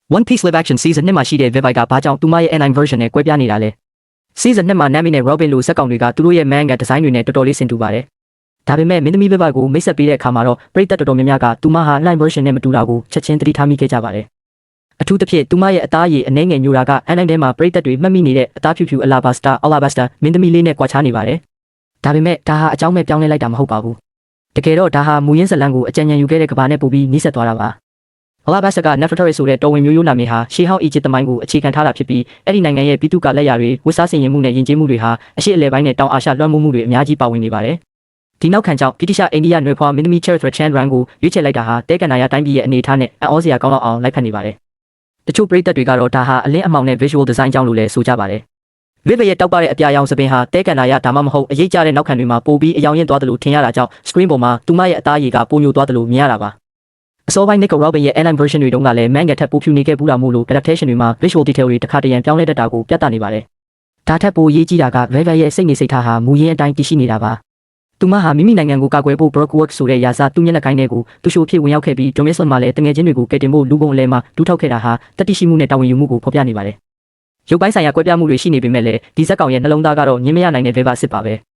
One Piece live action season 2မှာရှိတဲ့ Vivi ကဘာကြောင့်သူမရဲ့ anime version နဲ့ကွဲပြားနေတာလဲ season 2မှာ Nami နဲ့ Robin လိုဇက်ကောင်တွေကသူတို့ရဲ့ manga design တွေနဲ့တော်တော်လေးဆင်တူပါတယ်ဒါပေမဲ့မင်းသမီး Vivi ကိုမိတ်ဆက်ပေးတဲ့အခါမှာတော့ပရိသတ်တော်တော်များများကသူမဟာ anime version နဲ့မတူတာကိုချက်ချင်းသတိထားမိခဲ့ကြပါတယ်အထူးသဖြင့်သူမရဲ့အသားရည်အနှဲငယ်ညိုတာက anime ထဲမှာပရိသတ်တွေမှတ်မိနေတဲ့အသားဖြူဖြူ Alabasta မင်းသမီးလေးနဲ့ကွာခြားနေပါတယ်ဒါပေမဲ့ဒါဟာအကြောင်းမဲ့ပြောင်းလဲလိုက်တာမဟုတ်ပါဘူးတကယ်တော့ဒါဟာမူရင်းဇာတ်လမ်းကိုအကြံဉာဏ်ယူခဲ့တဲ့ကဘာနဲ့ပို့ပြီးနှိစက်သွားတာပါAlabasta က Nefertari ဆိုတဲ့တော်ဝင်မျိုးရိုးနာမည်ဟာရှေးဟောင်းအီဂျစ်သမိုင်းကိုအခြေခံထားတာဖြစ်ပြီးအဲ့ဒီနိုင်ငံရဲ့ပြည်သူ့ကလက်ရာတွေဝတ်စားဆင်ရင်မှုနဲ့ယဉ်ကျေးမှုတွေဟာအရှေ့အလယ်ပိုင်းနဲ့တောင်အာရှလွှမ်းမိုးမှုတွေအများကြီးပါဝင်နေပါတယ်ဒီနောက်ခံကြောင့်ဗြိတိရှအိန္ဒိယနွယ်ဖွားမင်းသမီး Cherithra Chandran ကိုရွေးချယ်လိုက်တာဟာတဲကန်နာယာတိုင်းပြည်ရဲ့အနေအထားနဲ့အံ့ဩစရာကောင်းလောက်အောင်လိုက်ဖက်နေပါတယ်တချို့ပရိသတ်တွေကတော့ဒါဟာအလင်းအမှောင်နဲ့ visual design ကြောင့်လို့လည်းဆိုကြပါတယ်Vivi ရဲ့တောက်ပတဲ့အပြာရောင်စပင်ဟာတဲကန်နာယာဒါမှမဟုတ်အရေးကြတဲ့နောက်ခံတွေမှာပိုပြီးအယောင်ရင့်သွားတယ်လို့ထင်ရတာကြောင့် screen ပေါ်မှာသူမရဲ့အသားရည်ကပိုညိုသွားတယ်လို့မြင်ရတာပါအစောပိုင်း Nico Robin ရဲ့ anime version တွေတုန်းကလည်း manga ထက်ပိုဖြူနေခဲ့ဘူးတာမို့လို့ adaptation တွေမှာ visual detail တွေတစ်ခါတရံပြောင်းလဲတတ်တာကိုပြသနေပါတယ်။ဒါထက်ပိုရေးကြီးတာက Vivi ရဲ့စိတ်နေစိတ်ထားဟာမူရင်းအတိုင်းတည်ရှိနေတာပါ။သူမဟာမိမိနိုင်ငံကိုကာကွယ်ဖို့ Brookwork ဆိုတဲ့ရာဇသူမျက်နှာကိုင်းတွေကိုသူရှိုးဖြစ်ဝင်ရောက်ခဲ့ပြီး Domislan မှာလည်းတငယ်ချင်းတွေကိုကယ်တင်ဖို့လူပုံအလဲမှာဒူးထောက်ခဲ့တာဟာတတိရှိမှုနဲ့တာဝန်ယူမှုကိုဖော်ပြနေပါတယ်။ရုပ်ပိုင်းဆိုင်ရာကွဲပြားမှုတွေရှိနေပေမဲ့လည်းဒီဇက်ကောင်ရဲ့နှလုံးသားကတော့ညင်မရနိုင်တဲ့ Vivi စစ်ပါပဲ။